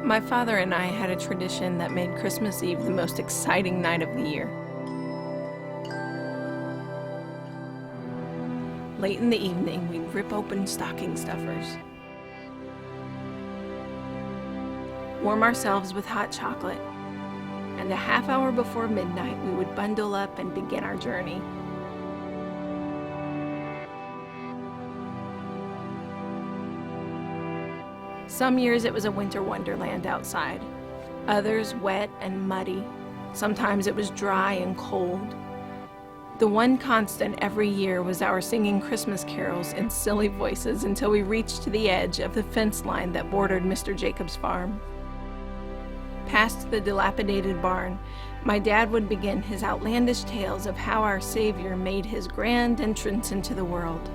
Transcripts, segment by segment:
My father and I had a tradition that made Christmas Eve the most exciting night of the year. Late in the evening, we'd rip open stocking stuffers, warm ourselves with hot chocolate, and a half hour before midnight, we would bundle up and begin our journey. Some years it was a winter wonderland outside, others wet and muddy. Sometimes it was dry and cold. The one constant every year was our singing Christmas carols in silly voices until we reached the edge of the fence line that bordered Mr. Jacob's farm. Past the dilapidated barn, my dad would begin his outlandish tales of how our Savior made his grand entrance into the world.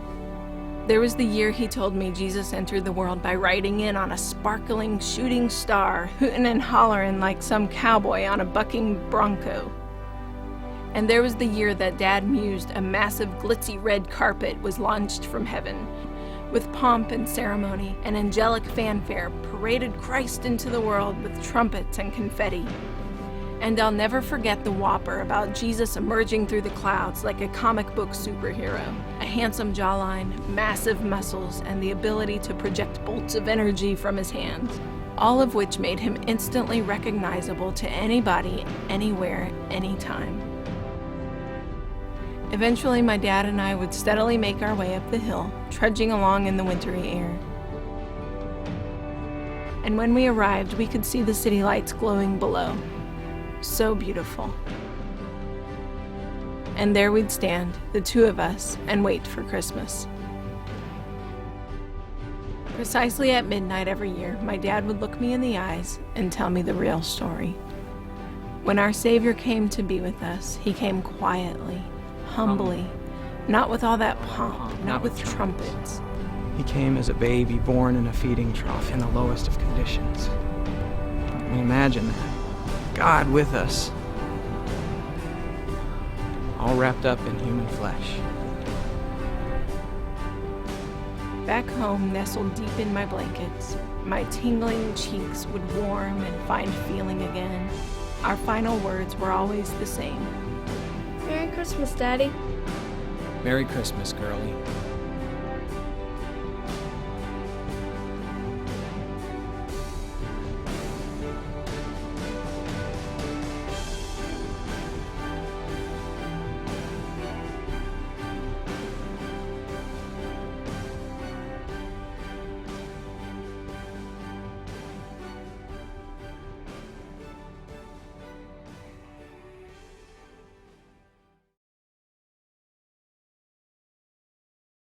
There was the year he told me Jesus entered the world by riding in on a sparkling shooting star, hooting and hollering like some cowboy on a bucking bronco. And there was the year that Dad mused a massive glitzy red carpet was launched from heaven, with pomp and ceremony and angelic fanfare paraded Christ into the world with trumpets and confetti. And I'll never forget the whopper about Jesus emerging through the clouds like a comic book superhero. A handsome jawline, massive muscles, and the ability to project bolts of energy from his hands. All of which made him instantly recognizable to anybody, anywhere, anytime. Eventually, my dad and I would steadily make our way up the hill, trudging along in the wintry air. And when we arrived, we could see the city lights glowing below. So beautiful. And there we'd stand, the two of us, and wait for Christmas. Precisely at midnight every year, my dad would look me in the eyes and tell me the real story. When our Savior came to be with us, he came quietly, humbly, not with all that pomp, not with trumpets. He came as a baby born in a feeding trough in the lowest of conditions. I mean, imagine that. God with us, all wrapped up in human flesh. Back home, nestled deep in my blankets, my tingling cheeks would warm and find feeling again. Our final words were always the same. Merry Christmas, Daddy. Merry Christmas, girlie.